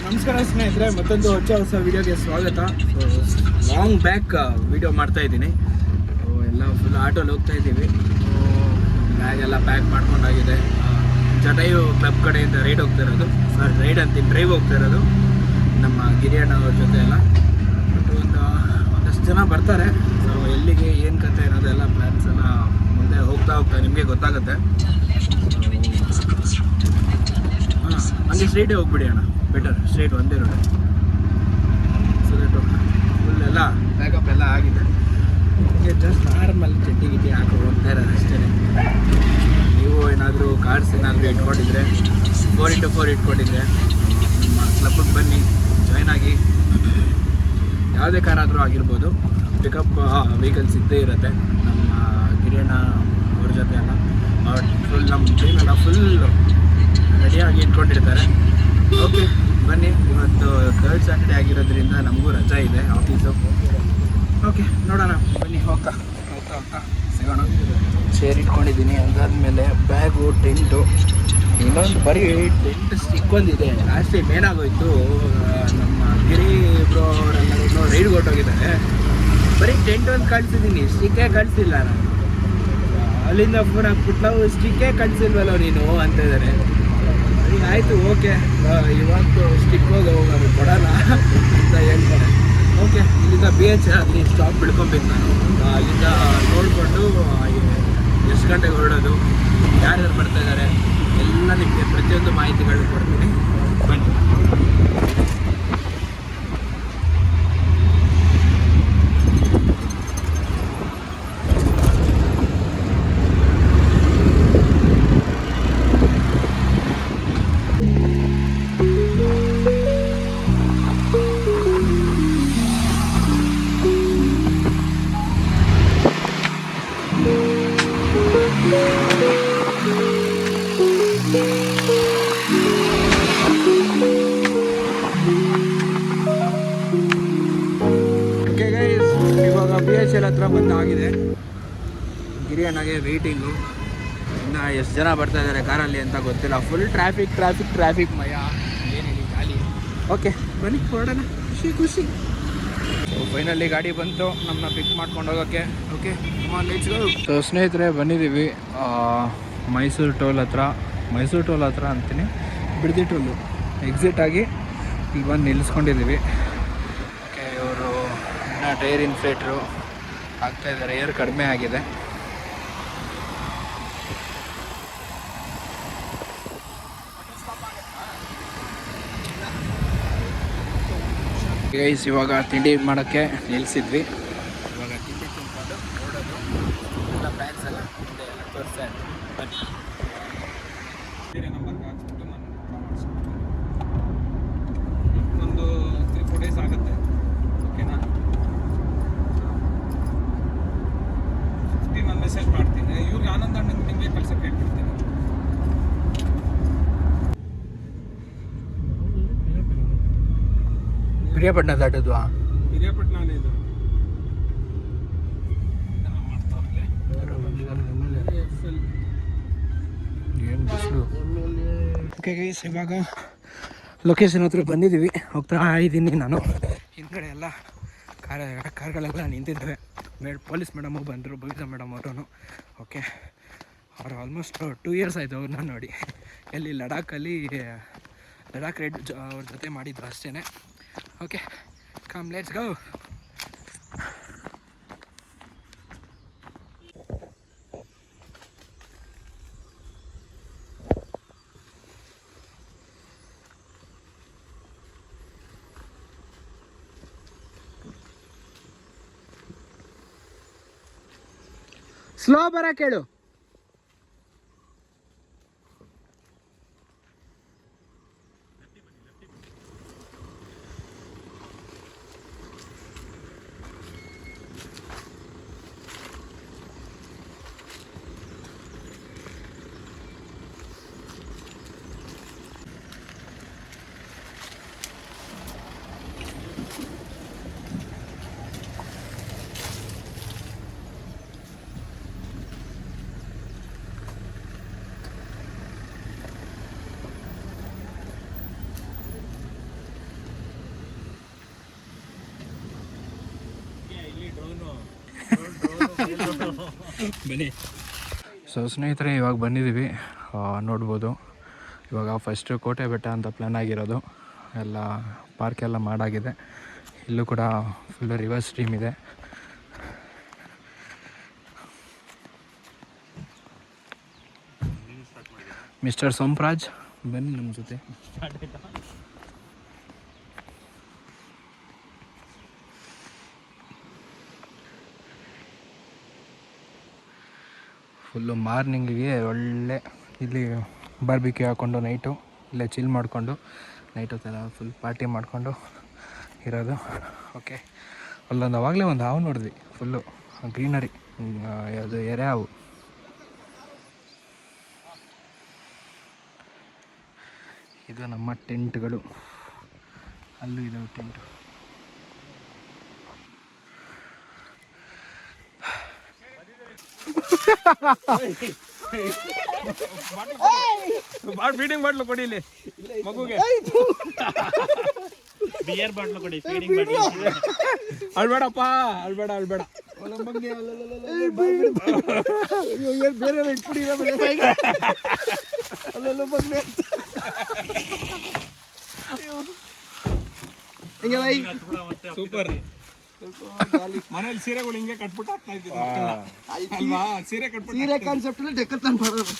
ನಮಸ್ಕಾರ ಸ್ನೇಹಿತರೆ, ಮತ್ತೊಂದು ಹೊಸ ವಿಡಿಯೋಗೆ ಸ್ವಾಗತ. ಲಾಂಗ್ ಬ್ಯಾಕ್ ವಿಡಿಯೋ ಮಾಡ್ತಾ ಇದ್ದೀನಿ. ಎಲ್ಲ ಫುಲ್ ಆಟೋಲ್ಲಿ ಹೋಗ್ತಾ ಇದ್ದೀವಿ. ಬ್ಯಾಗೆಲ್ಲ ಪ್ಯಾಕ್ ಮಾಡ್ಕೊಂಡಾಗಿದೆ. ಜಟಾಯು ಕ್ಲಬ್ ಕಡೆಯಿಂದ ರೈಡ್ ಹೋಗ್ತಾ ಇರೋದು, ರೈಡ್ ಅಂತೀನಿ, ಡ್ರೈವ್ ಹೋಗ್ತಾ ಇರೋದು ನಮ್ಮ ಗಿರಿಯಣ್ಣ ಅವ್ರ ಜೊತೆ ಎಲ್ಲ. ಬಟ್ ಒಂದಷ್ಟು ಜನ ಬರ್ತಾರೆ. ಸೊ ಎಲ್ಲಿಗೆ ಏನು ಕತೆ ಅನ್ನೋದೆಲ್ಲ ಪ್ಲ್ಯಾನ್ಸ್ ಎಲ್ಲ ಮುಂದೆ ಹೋಗ್ತಾ ನಿಮಗೆ ಗೊತ್ತಾಗುತ್ತೆ. ಹಂಗೆ ಸ್ಟ್ರೈಟೇ ಹೋಗ್ಬಿಡಿ ಅಣ್ಣ, ಬೆಟರ್. ಸ್ಟ್ರೈಟ್ ಒಂದೇ ರೋಡ್. ಸೊ ದಟ್ ಫುಲ್ ಎಲ್ಲ ಬ್ಯಾಕಪ್ ಎಲ್ಲ ಆಗಿದೆ. ಹೀಗೆ ಜಸ್ಟ್ ನಾರ್ಮಲ್ ಚಟ್ಟಿ ಹಾಕಿ ಹೋಗ್ತಾ ಇರೋದು ಅಷ್ಟೇ. ನೀವು ಏನಾದರೂ ಕಾರ್ಸ್ ಏನಾದರೂ ಇಟ್ಕೊಂಡಿದ್ರೆ 4x4 ಇಟ್ಕೊಂಡಿದ್ರೆ ನಿಮ್ಮ ಕ್ಲಬ್ಗೆ ಬನ್ನಿ, ಜಾಯ್ನ್ ಆಗಿ. ಯಾವುದೇ ಕಾರ್ ಆದರೂ ಆಗಿರ್ಬೋದು, ಪಿಕಪ್ ವೆಹಿಕಲ್ಸ್ ಇದ್ದೇ ಇರುತ್ತೆ. ನಮ್ಮ ಗಿರಿಯಣ್ಣ ಅವ್ರ ಜೊತೆ ಎಲ್ಲ ಫುಲ್ ನಮ್ಮ ಟೀಮ್ ಎಲ್ಲ ಫುಲ್ ರೆಡಿಯಾಗಿ ಇಟ್ಕೊಂಡಿರ್ತಾರೆ. ಓಕೆ ಬನ್ನಿ. ಇವತ್ತು 3rd ಸ್ಯಾಟರ್ಡೇ ಆಗಿರೋದ್ರಿಂದ ನಮಗೂ ರಜಾ ಇದೆ ಆಫೀಸು. ಓಕೆ ನೋಡೋಣ ಬನ್ನಿ. ಹೋಗ್ತಾ ಸಿಗೋಣ. ಚೇರ್ ಇಟ್ಕೊಂಡಿದ್ದೀನಿ. ಅದಾದಮೇಲೆ ಬ್ಯಾಗು, ಟೆಂಟು, ಇನ್ನೊಂದು ಬರೀ ಟೆಂಟ್ ಸ್ಟಿಕ್ ಒಂದಿದೆ. ಲಾಸ್ಟ್ ಟೈಮ್ ಏನಾಗೋಯ್ತು, ನಮ್ಮ ಗಿರಿ ಬ್ರೋ ಅವರೆಲ್ಲರೂ ರೈಡ್ಗೆ ಹೊರಟೋಗಿದ್ದಾರೆ. ಬರೀ ಟೆಂಟ್ ಒಂದು ಕಳಿಸಿದ್ದೀನಿ, ಸ್ಟಿಕ್ಕೇ ಕಳಿಸಿಲ್ಲ. ನಾನು ಅಲ್ಲಿಂದ ಫೋನ್ ಹಾಕ್ಬಿಟ್ಟು, ನಾವು ಸ್ಟಿಕ್ಕೇ ಕಳಿಸಿಲ್ವಲ್ಲ ನೀನು ಅಂತ ಇದ್ದಾರೆ. ಆಯಿತು, ಓಕೆ ಇವತ್ತು ಸ್ಟಿಕ್ ಹೋಗೋದು ಕೊಡೋಣ ಅಂತ ಹೇಳ್ತಾರೆ. ಓಕೆ, ಇಲ್ಲಿಂದ BH ಅಲ್ಲಿ ಸ್ಟಾಪ್ ಬಿಡ್ಕೊಬೇಕು ನಾನು. ಅಲ್ಲಿಂದ ನೋಡಿಕೊಂಡು ಎಷ್ಟು ಗಂಟೆಗೆ ಹೊರಡೋದು, ಯಾರ್ಯಾರು ಬರ್ತಾಯಿದ್ದಾರೆ ಎಲ್ಲ ನಿಮಗೆ ಪ್ರತಿಯೊಂದು ಮಾಹಿತಿಗಳು ಕೊಡ್ತೀನಿ. ಬನ್ನಿ. BHL ಹತ್ರ ಬಂದಾಗಿದೆ. ಗಿರಿಯಣ್ಣಗೆ ವೆಯ್ಟಿಂಗು. ಇನ್ನು ಎಷ್ಟು ಜನ ಬರ್ತಾ ಇದ್ದಾರೆ ಕಾರಲ್ಲಿ ಅಂತ ಗೊತ್ತಿಲ್ಲ. ಫುಲ್ ಟ್ರಾಫಿಕ್ ಮಯ, ಏನೇಳಿ ಖಾಲಿ. ಓಕೆ ಬನ್ನಿ ಹೊರಡೋಣ, ಖುಷಿ. ಸೊ ಫೈನಲಿ ಗಾಡಿ ಬಂತು ನಮ್ಮನ್ನ ಪಿಕ್ ಮಾಡ್ಕೊಂಡು ಹೋಗೋಕ್ಕೆ. Okay let's go. ಸೊ ಸ್ನೇಹಿತರೆ, ಬಂದಿದ್ದೀವಿ ಮೈಸೂರು ಟೋಲ್ ಹತ್ರ ಅಂತೀನಿ, ಬಿಡದಿ ಟೋಲು ಎಕ್ಸಿಟ್ ಆಗಿ ಈಗ ಬಂದು ನಿಲ್ಲಿಸ್ಕೊಂಡಿದ್ದೀವಿ. ಓಕೆ, ಇವರು ಇನ್ನೂ ಟೈರ್ ಇನ್ಫ್ಲೇಟ್ರು ಆಗ್ತಾಯಿದ್ದಾರೆ. ಏರ್ ಕಡಿಮೆ ಆಗಿದೆ. ಗೈಸ್, ಇವಾಗ ತಿಂಡಿ ಮಾಡೋಕ್ಕೆ ನಿಲ್ಲಿಸಿದ್ವಿ. ಇವಾಗ ತಿಂಡಿ ತಿನ್ಕೊಂಡು ನೋಡೋದು ಎಲ್ಲ ಪ್ಯಾಕ್ಸ್ ಎಲ್ಲ ಮುಂದೆ ಎಲ್ಲ ತೋರಿಸ್ತಾ ಬನ್ನಿ. ಒಂದು 3-4 ಡೇಸ್ ಆಗುತ್ತೆ. ಓಕೆನಾ? ನಾನು ಮೆಸೇಜ್ ಮಾಡ್ತೀನಿ ಇವ್ರಿಗೆ. ಆನಂದ ಅಣ್ಣಂಗೆ ನಿಮಗೆ ಕಳ್ಸೋಕ್ಕೆ ಹೇಳ್ಬಿಡ್ತೀನಿ. ಪಿರಿಯಾಪಟ್ಟಣ ದಾಟದ್ವಾ? ಪಿರಿಯಾಪಟ್ಟಣನೇ ಇದು. ಏನು ಬಿಸಿಲು. ಓಕೆ ಗೈಸ್, ಇವಾಗ ಲೊಕೇಶನ್ ಹತ್ರ ಬಂದಿದ್ದೀವಿ. ಹೋಗ್ತಾ ಇದ್ದೀನಿ ನಾನು. ಹಿಂದ್ಗಡೆ ಎಲ್ಲ ಕಾರ್ಗಳೆಲ್ಲ ನಿಂತಿದ್ದಾವೆ. ಪೊಲೀಸ್ ಮೇಡಮು ಬಂದರು, ಬಗೀತಾ ಮೇಡಮ್ ಅವರು. ಓಕೆ, ಅವರು ಆಲ್ಮೋಸ್ಟ್ 2 ಇಯರ್ಸ್ ಆಯಿತು ಅವ್ರನ್ನ ನೋಡಿ. ಎಲ್ಲಿ ಲಡಾಖ್ ರೈಡ್ ಅವ್ರ ಜೊತೆ ಮಾಡಿದ್ರು ಅಷ್ಟೇ. Okay come let's go. Slow ಬರಕ್ಕೆ ಹೇಳು. ಬನ್ನಿ. ಸೊ ಸ್ನೇಹಿತರೆ, ಇವಾಗ ಬಂದಿದ್ದೀವಿ. ನೋಡ್ಬೋದು ಇವಾಗ ಫಸ್ಟು ಕೋಟೆ ಬೆಟ್ಟ ಅಂತ ಪ್ಲ್ಯಾನ್ ಆಗಿರೋದು. ಎಲ್ಲ ಪಾರ್ಕೆಲ್ಲ ಮಾಡಾಗಿದೆ. ಇಲ್ಲೂ ಕೂಡ ಫುಲ್ಲು ರಿವರ್ ಸ್ಟ್ರೀಮ್ ಇದೆ. ಮಿಸ್ಟರ್ ಸೋಮರಾಜ್ ಬನ್ನಿ ನಮ್ಮ ಜೊತೆ. ಫುಲ್ಲು ಮಾರ್ನಿಂಗಿಗೆ ಒಳ್ಳೆ ಇಲ್ಲಿ ಬಾರ್ಬಿಕ್ಯೂ ಹಾಕ್ಕೊಂಡು ನೈಟು ಇಲ್ಲೇ ಚಿಲ್ ಮಾಡಿಕೊಂಡು ನೈಟು ಥರ ಫುಲ್ ಪಾರ್ಟಿ ಮಾಡಿಕೊಂಡು ಇರೋದು. ಓಕೆ, ಅಲ್ಲೊಂದು ಅವಾಗಲೇ ಒಂದು ಹಾವು ನೋಡಿದ್ವಿ, ಫುಲ್ಲು ಗ್ರೀನರಿ, ಅದು ಎರೆ ಹಾವು. ಇದು ನಮ್ಮ ಟೆಂಟ್ಗಳು, ಅಲ್ಲೂ ಇದಾವೆ ಟೆಂಟು. ಫೀಡಿಂಗ್ ಬಾಟ್ಲು ಕೊಡಿ ಇಲ್ಲಿ ಮಗುಗೆ. ಬಿಯರ್ ಬಾಟ್ಲು ಕೊಡಿ, ಫೀಡಿಂಗ್ ಬಾಟ್ಲು. ಅಳ್ಬೇಡಪ್ಪ, ಅಳ್ಬೇಡ. ಬೇರೆ ಇಟ್ಬಿಡಿ ಅಲ್ಲೆಲ್ಲ ಬಂದೆ. ಸೂಪರ್. ಮನೇಲಿ ಸೀರೆಗಳು ಹಿಂಗೆ ಕಟ್ಬಿಟ್ಟು ಹಾಕ್ತಾ ಇದ್ದೀವಿ ಅಲ್ವಾ? ಸೀರೆ ಕಾನ್ಸೆಪ್ಟ್ ಅಲ್ಲಿ ಡೆಕ್ಕತ್ತಾನ್ ಮಾಡೋದು.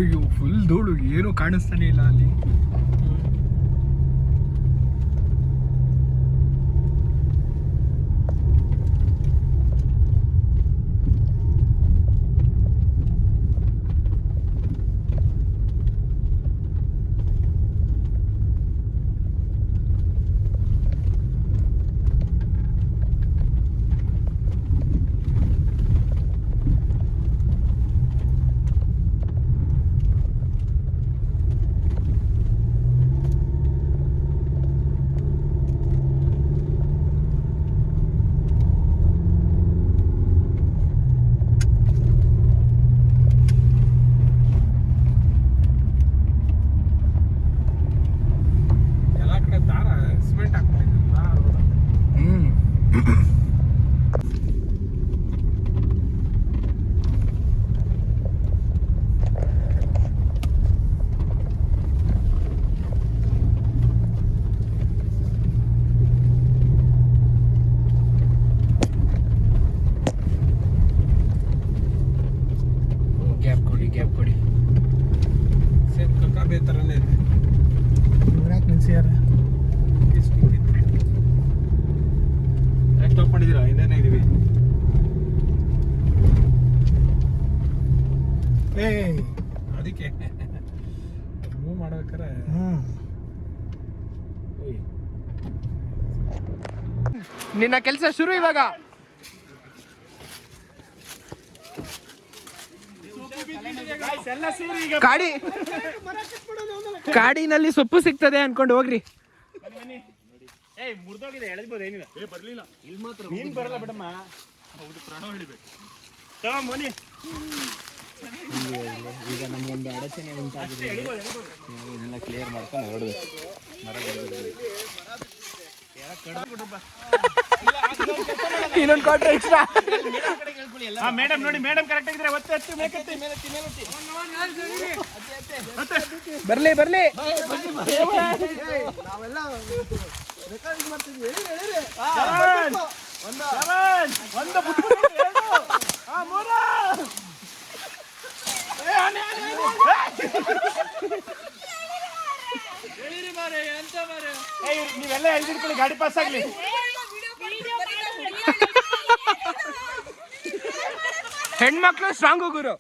ಅಯ್ಯೋ, ಫುಲ್ ಧೂಳು, ಏನೂ ಕಾಣಿಸ್ತಾನೆ ಇಲ್ಲ ಅಲ್ಲಿ. ಗ್ಯಾಪ್ ಕೊಡಿ. ಸೇಮ್ ಕಕ್ಕಾಬೆ ಥರನೇ ಇದೆ. ಯಾಕೆ ನಿಲ್ಸಿಯಾರ? ಯಾಕೆ ಸ್ಟಾಪ್ ಮಾಡಿದ್ದೀರಾ? ಹಿಂದೆನೇ ಇದೀವಿ. ಅದಕ್ಕೆ ಮೂವ್ ಮಾಡ್ಬೇಕಾರೆ ನಿನ್ನ ಕೆಲಸ ಶುರು ಇವಾಗ. ಕಾಡಿನಲ್ಲಿ ಸೊಪ್ಪು ಸಿಗ್ತದೆ ಅನ್ಕೊಂಡು ಹೋಗ್ರಿ. ಈಗ ನಮ್ಗೊಂದು ಅಡಚಣೆ ಉಂಟಾಗಿದೆ, ಇದನ್ನೆಲ್ಲ ಕ್ಲಿಯರ್ ಮಾಡ್ಕೊಂಡು ಹೊರಡ್ಬೇಕು. ಇನ್ನೊಂದು ಕೊಟ್ರೆ ಎಕ್ಸ್ಟ್ರಾ. ಮೇಡಮ್ ನೋಡಿ, ಮೇಡಮ್ ಕರೆಕ್ಟ್ ಆಗಿದ್ರೆ ಬರ್ಲಿ ನಾವೆಲ್ಲ ರೆಕಾರ್ಡಿಂಗ್ ಮಾಡ್ತಿದ್ವಿ. ನೀವೆಲ್ಲ ಎಳ್ದಿಟ್ಕೊಳ್ಳಿ, ಗಾಡಿ ಪಾಸ್ ಆಗ್ಲಿ. ಹೆಣ್ಮಕ್ಳು ಸ್ಟ್ರಾಂಗು ಗುರು.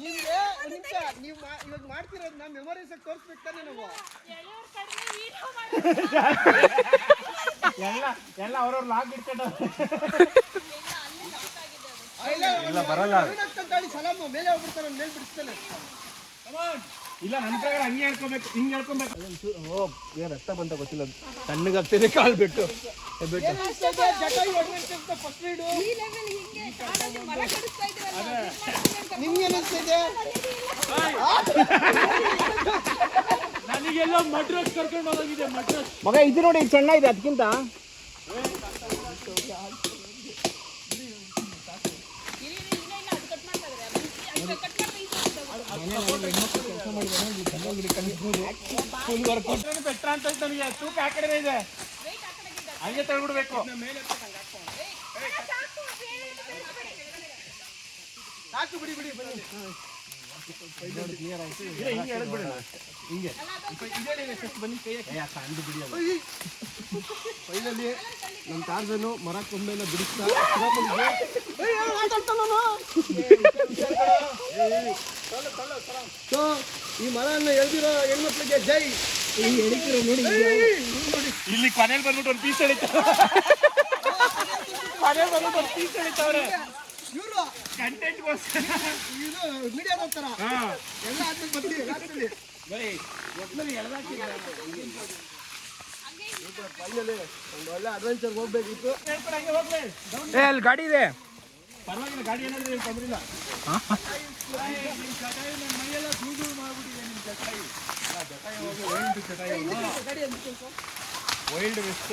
ನಿಮ್ಗೆ ಒಂದು ನಿಮಿಷ, ನೀವು ಇವಾಗ ಮಾಡ್ತಿರೋದು ನಾ ಮೆಮೊರೀಸ್ ತೋರಿಸ್ಬೇಕು ತಾನೆ ನಾವು. ಎಲ್ಲ ಅವ್ರವ್ರು ಲಾಗ್ ಇಟ್ಕೊಂಡು ಬರಲ್ಲ ಸಲಾಮ ಮೇಲೆ ಹೋಗ್ಬಿಡ್ತಾನೆ, ಮೇಲೆ ಬಿಡಿಸ್ತಾನೆ. ಇಲ್ಲ ನನ್ನ ಪ್ರಕಾರ ಹಂಗೆ ಹೇಳ್ಕೊಬೇಕು, ಹಿಂಗೆ ಹೇಳ್ಕೊಬೇಕು. ಓ ಏನು ರಕ್ತ ಬಂತ ಗೊತ್ತಿಲ್ಲ, ತಣ್ಣಗಾಗ್ತಿದೆ ಕಾಲು ಬಿಟ್ಟು. ನಿಮ್ಗೇನಿಸ್ತಿದೆ? ನನಗೆಲ್ಲ ಮಡ್ರಸ್ ಕರ್ಕೊಂಡು ಹೋಗಿದೆ. ಮಡ್ರಸ್ ಮಗ ಇದು ನೋಡಿ, ಇದು ಸಣ್ಣ ಇದೆ ಅದಕ್ಕಿಂತ. ಬೆಟ್ರ ಅಂತ ನನಗೆ ತೂಕ ಆ ಕಡೆ ಇದೆ, ಹಂಗೆ ತಳ್ಬಿಡ್ಬೇಕು. ಸಾಕು ಬಿಡಿ ಬಿಡಿ ಬನ್ನಿ. ಹಿಂಗೆ ಎಳೆದ್ಬಿಡೋಣ, ಹಿಂಗೆ ಬನ್ನಿ ಫೈನಲಿ ನಮ್ಮ ಟಾರ್ಜನು ಮರ ಕೊಂಬೆನ ಬಿಡಿಸ್ತಾ ಈ ಮರವನ್ನು ಎಳ್ದಿರೋ ಹೆಣ್ಮಕ್ಳಿಗೆ ಜೈ. ಎಳಿತಿರೋ ನೋಡಿ, ಇಲ್ಲಿ ಕೊನೆಯಲ್ಲಿ ಬಂದ್ಬಿಟ್ಟು ಒಂದು ಪೀಸ್ ಎಳಿತಾರೆ, ಕೊನೆಯಲ್ಲಿ ಬಂದ್ಬಿಟ್ಟು ಒಂದು ಪೀಸ್ ಎಳಿತಾವ್ರೆ ಇವರು ಕಂಟೆಂಟ್ಗೋಸ್ಕರ. ಇದು ಮೀಡಿಯಾ ಹೋಗ್ತಾರ ಎಲ್ಲ ಆದ್ಮೇಲೆ ಬರ್ತೀವಿ ಲಾಸ್ಟಲ್ಲಿ ಬರೀ ಒಟ್ಟಿನಲ್ಲಿ ಎಳ್ದಾಕಿದ್ದಾರೆ. ಫೈನಲಿ ಒಂದು ಒಳ್ಳೆ ಅಡ್ವೆಂಚರ್ ಹೋಗ್ಬೇಕಿತ್ತು. ಅಲ್ಲಿ ಗಾಡಿ ಇದೆ, ಪರವಾಗಿಲ್ಲ, ಗಾಡಿ ಏನಾದ್ರೆ ತೊಂದ್ರಿಲ್ಲ. ಮೈಯೆಲ್ಲ ಸೂಜು ಮಾಡ್ಬಿಟ್ಟಿದೆ ನಿಮ್ಮ ಜಟಾಯಿ. ವೈಲ್ಡ್ ವೆಸ್ಟ್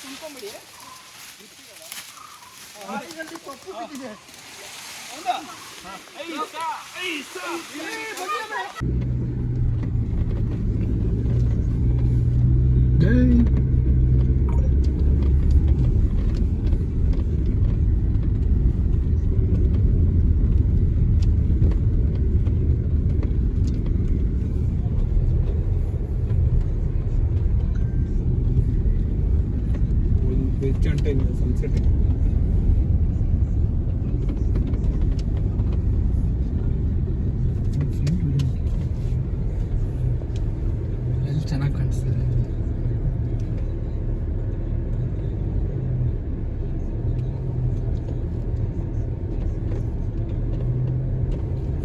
ತುಂಬ್ಕೊಂಬಿಡಿ. ಪಪ್ಪು ಬಿಟ್ಟಿದೆ. ಸನ್ಸೆಟ್ ಎಲ್ಲಿ ಚೆನ್ನಾಗಿ ಕಾಣಿಸ್ತದೆ.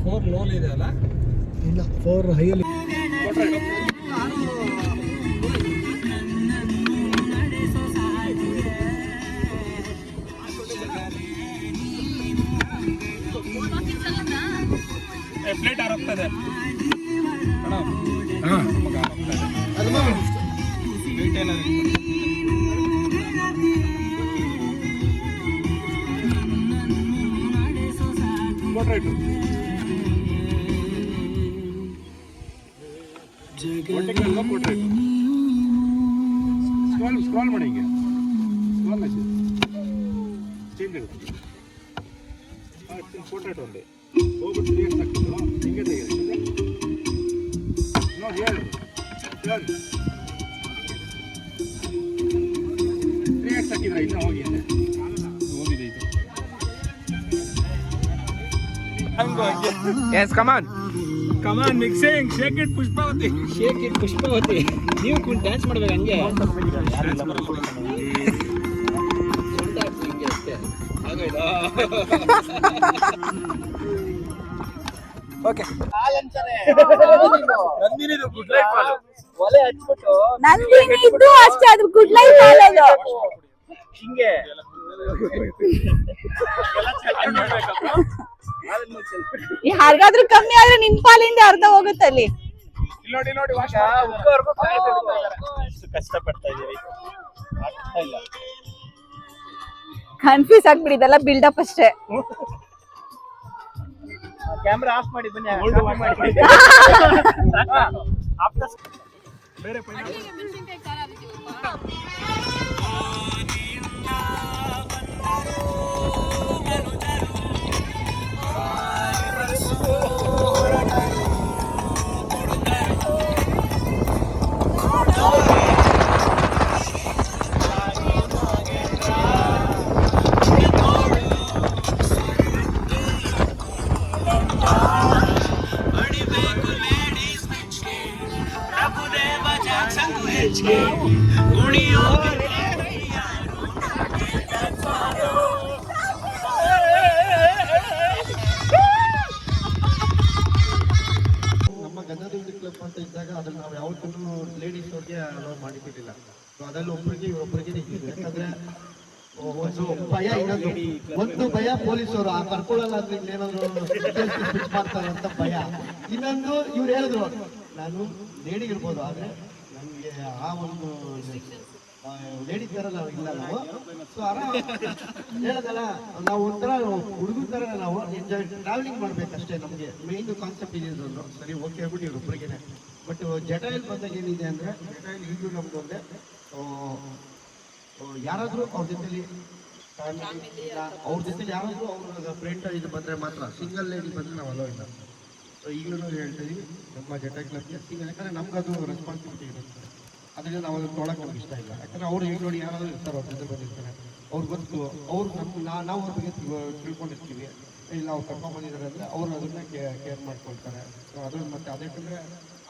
ಫೋರ್ ಲೋಲ್ ಇದೆ ಅಲ್ಲ? ಇಲ್ಲ, 4 ಹೈಯಲ್ಲಿ. ಪ್ಲೇಟ್ ಆರೋಗ್ತದೆ ಸ್ಕ್ರಾಲ್ ಮಾಡಿ, ಹಿಂಗೆ ಚೇಂಜ್ ಇರುತ್ತೆ. ಪೋರ್ಟ್ರೇಟ್ ಒಂದೇ ಹೋಗ್ಬಿಟ್ಟು ರಿಯಾಕ್ಟ್ ಆಗ್ತಿದ್ರು, ಹಿಂಗೆ ತೆಗೆದು ನೋಡಿ ರಿಯಾಕ್ಟ್ ಹಾಕಿದ್ರೆ ಇನ್ನೂ ಹೋಗಿದೆ, ಹೋಗಿದೆ ಇದು. Yes, come on. Come on, mixing. Shake it, Pushpavathi. Shake it Pushpavathi. ನೀವು ಡ್ಯಾನ್ಸ್ ಮಾಡ್ಬೇಕು ಹಂಗೆ. ಓಕೆ, ಒಲೆ ಹಚ್ಬಿಟ್ಟು ನಂದಿನಿದು ಅಷ್ಟೇ, ಅದು ಗುಡ್ ಲೈಫ್ ಆಗೋದು ಹಿಂಗೆ ಯಾರಿಗಾದ್ರೂ ಕಮ್ಮಿ ಆದ್ರೆ ನಿನ್ ಪಾಲಿಂದ ಅರ್ಧ ಹೋಗುತ್ತೆ ಅಲ್ಲಿ. ನೋಡಿ ನೋಡಿ, ಕಷ್ಟಪಡ್ತಾ ಇದೀವಿ, ಕನ್ಫ್ಯೂಸ್ ಆಗ್ಬಿಡಿ, ಇದೆಲ್ಲ ಬಿಲ್ಡಪ್ ಅಷ್ಟೇ. ಕ್ಯಾಮ್ರಾ ಆಫ್ ಮಾಡಿ ಬನ್ನಿ. ಬೇರೆ ಸ್ಟೇಜ್ಗೆ ಕುಣಿಯೋ ನಮ್ಮ ಗಂಗಾದೇವಿ ಕ್ಲಬ್ ಅಂತ ಇದ್ದಾಗ ಅದ್ರಲ್ಲಿ ನಾವು ಯಾವತ್ತೂ ಲೇಡೀಸ್ ಅವ್ರಿಗೆ ಅಲೋ ಮಾಡಿಬಿಟ್ಟಿಲ್ಲ. ಸೊ ಅದ್ರಲ್ಲಿ ಒಬ್ಬರಿಗೆ ಇವರೊಬ್ಬರಿಗೆ ಇದ್ದಿದ್ದು. ಯಾಕಂದ್ರೆ ಒಂದು ಭಯ, ಒಂದು ಭಯ ಪೊಲೀಸರು ಆ ಕರ್ಕೊಳ್ಳಲ್ಲ ಅಂದ್ರೆ ಏನಾದ್ರು ಫಿಕ್ಸ್ ಮಾಡ್ತಾರೆ ಅಂತ ಭಯ. ಇನ್ನೊಂದು ಇವ್ರು ಹೇಳಿದ್ರು ನಾನು ಲೇಡಿ ಇರ್ಬೋದು, ಆದ್ರೆ ನಮ್ಗೆ ಆ ಒಂದು ಲೇಡಿ ತರ ನಾವು ಇಲ್ಲ. ನಾವು ಸೊ ಹೇಳದಲ್ಲ, ನಾವು ಒಂಥರ ಹುಡುಗರ ತರ ನಾವು ಎಂಜಾಯ್ ಟ್ರಾವೆಲಿಂಗ್ ಮಾಡ್ಬೇಕಷ್ಟೇ. ನಮಗೆ ಮೇನ್ ಕಾನ್ಸೆಪ್ಟ್ ಇದೆ. ಸರಿ ಓಕೆ ಆಗ್ಬಿಟ್ಟು ಇವ್ರೊಬ್ಬರಿಗೇನೆ. ಬಟ್ ಜಟಾಯಿಲ್ ಬಂದಾಗ ಏನಿದೆ ಅಂದ್ರೆ, ಜಟಾಯಿಲ್ ಈಗಲೂ ನಮ್ದು ಒಂದೇ, ಯಾರಾದ್ರೂ ಅವ್ರ ಜೊತೆಲಿ ಯಾರಾದ್ರೂ ಅವ್ರ ಫ್ರೆಂಡ್ ಇದು ಬಂದ್ರೆ ಮಾತ್ರ, ಸಿಂಗಲ್ ಲೇಡಿ ಬಂದ್ರೆ ನಾವು ಅಲೋ ಇಲ್ಲ. ಸೊ ಈಗಲೂ ಹೇಳ್ತಾ ಇದೀವಿ ನಮ್ಮ ಜಟಾಯ್ ಕ್ಲಬ್ಗೆ ಸಿಂಗಲ್, ಯಾಕಂದ್ರೆ ನಮ್ಗೆ ಅದು ರೆಸ್ಪಾನ್ಸಿಬಿಲಿಟಿ ಇರುತ್ತೆ. ಅದರಿಂದ ನಾವು ಅದನ್ನು ತೊಗೊಳಕ್ಕೆ ನಮ್ಗೆ ಇಷ್ಟ ಇಲ್ಲ. ಯಾಕಂದ್ರೆ ಅವ್ರು ಈಗ ನೋಡಿ ಯಾರಾದ್ರೂ ಇರ್ತಾರೆ, ಅವ್ರ ಜೊತೆ ಬಂದಿರ್ತಾರೆ, ಅವ್ರು ಗೊತ್ತು, ಅವ್ರು ನಾವು ಅವ್ರ ಬಗ್ಗೆ ತಿಳ್ಕೊಂಡಿರ್ತೀವಿ. ಇಲ್ಲ ಅವ್ರು ಕರ್ಕೊಂಡು ಬಂದಿದ್ದಾರೆ ಅಂದರೆ ಅವ್ರು ಅದನ್ನ ಕೇರ್ ಮಾಡ್ಕೊಳ್ತಾರೆ. ಸೊ ಅದನ್ನು ಮತ್ತೆ ಅದಕ್ಕಂದ್ರೆ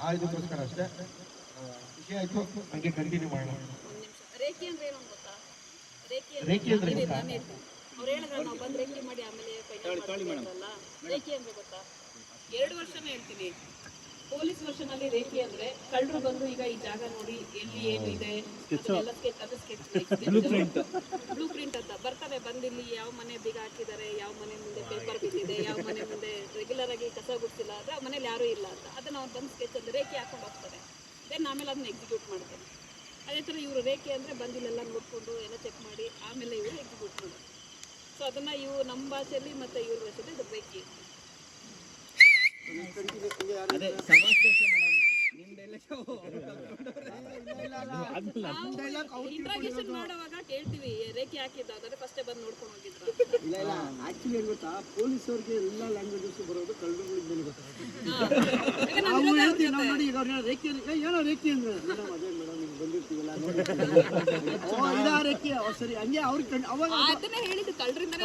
ಆ ಇದಕ್ಕೋಸ್ಕರ ಅಷ್ಟೇ. ಖುಷಿ ಆಯಿತು, ಹಂಗೆ ಕಂಟಿನ್ಯೂ ಮಾಡೋಣ. ರೇಖಿ ಅಂದ್ರೆ ಏನು ಗೊತ್ತಾ? ರೇಖಿ ಅಂದ್ರೆ ಗೊತ್ತಾ? ಅವ್ರು ಹೇಳಿದ್ರೆ ನಾವು ಬಂದು ರೇಖಿ ಮಾಡಿ ಆಮೇಲೆ ಫೈನಲ್ ರೇಖಿ ಅಂದ್ರೆ ಗೊತ್ತಾ? 2 ವರ್ಷನೇ ಹೇಳ್ತೀನಿ. ಪೊಲೀಸ್ ವರ್ಷನ್ ಅಲ್ಲಿ ರೇಖಿ ಅಂದ್ರೆ ಕಳ್ಳರು ಬಂದು ಈಗ ಈ ಜಾಗ ನೋಡಿ ಎಲ್ಲಿ ಏನು ಇದೆ ಅದೆಲ್ಲ ಸ್ಕೆಚ್, ಅದು ಸ್ಕೆಚ್ ಬ್ಲೂ ಪ್ರಿಂಟ್ ಅಂತ ಬರ್ತಾರೆ. ಬಂದಿಲ್ಲಿ ಯಾವ ಮನೆ ಬೀಗ ಹಾಕಿದ್ದಾರೆ, ಯಾವ ಮನೆ ಮುಂದೆ ಪೇಪರ್ ಬಿದ್ದಿದೆ, ಯಾವ ಮನೆ ಮುಂದೆ ರೆಗ್ಯುಲರ್ ಆಗಿ ಕಸ ಗುಡಿಸಿಲ್ಲ ಅಂದ್ರೆ ಆ ಮನೇಲಿ ಯಾರೂ ಇಲ್ಲ ಅಂತ ಅದನ್ನ ಅವ್ರು ಬಂದು ಸ್ಕೆಚ್ ಅಲ್ಲಿ ರೇಖಿ ಹಾಕೊಂಡು ಹೋಗ್ತಾರೆ. ದೆನ್ ಆಮೇಲೆ ಅದನ್ನ ಎಕ್ಸಿಕ್ಯೂಟ್ ಮಾಡ್ತಾರೆ. ಅದೇ ಥರ ಇವರು ರೇಖೆ ಅಂದರೆ ಬಂದಿಲ್ಲೆಲ್ಲ ನೋಡಿಕೊಂಡು ಎಲ್ಲ ಚೆಕ್ ಮಾಡಿ ಆಮೇಲೆ ಇವರು ಎಕ್ಸಿಕ್ಯೂಟ್ ಮಾಡೋದು. ಸೊ ಅದನ್ನು ಇವು ನಮ್ಮ ಭಾಷೆಯಲ್ಲಿ ಮತ್ತು ಇವ್ರ ಭಾಷೆಯಲ್ಲಿ ಇದು ರೇಖೆ. ಇಂಟ್ರಾಗೇಷನ್ ಮಾಡುವಾಗ ಕೇಳ್ತೀವಿ ರೇಖೆ ಹಾಕಿದ್ದಾದ್ರೆ ಫಸ್ಟೇ ಬಂದು ನೋಡ್ಕೊಂಡು ಹೋಗಿದ್ರು. ಇಲ್ಲ ಇಲ್ಲ, ಆಕ್ಚುಲಿ ಏನು ಗೊತ್ತಾ, ಪೊಲೀಸವ್ರಿಗೆ ಎಲ್ಲ ಲ್ಯಾಂಗ್ವೇಜಸ್ ಬರೋದು ಕಳ್ಳರುಗಳಿಗೆ ಗೊತ್ತಾಗುತ್ತೆ. ನಾವು ಹೇಳ್ತೀವಿ, ನಾವು ನೋಡಿ ಈಗ ಅವ್ರು ರೇಖೆ ಏನೋ ರೇಖೆ ಅಂದ್ರೆ ಮೇಡಮ್ ಅದೇ ಮೇಡಮ್ ಈಗ ಬಂದಿರ್ತೀವಲ್ಲ ಇದಾ ರೇಖೆ ಸರಿ ಹಂಗೆ ಅವ್ರಿಗೆ ಅವಾಗ ಅದನ್ನೇ ಹೇಳಿದ್ದು ಕಳ್ಳರಿಂದನೇ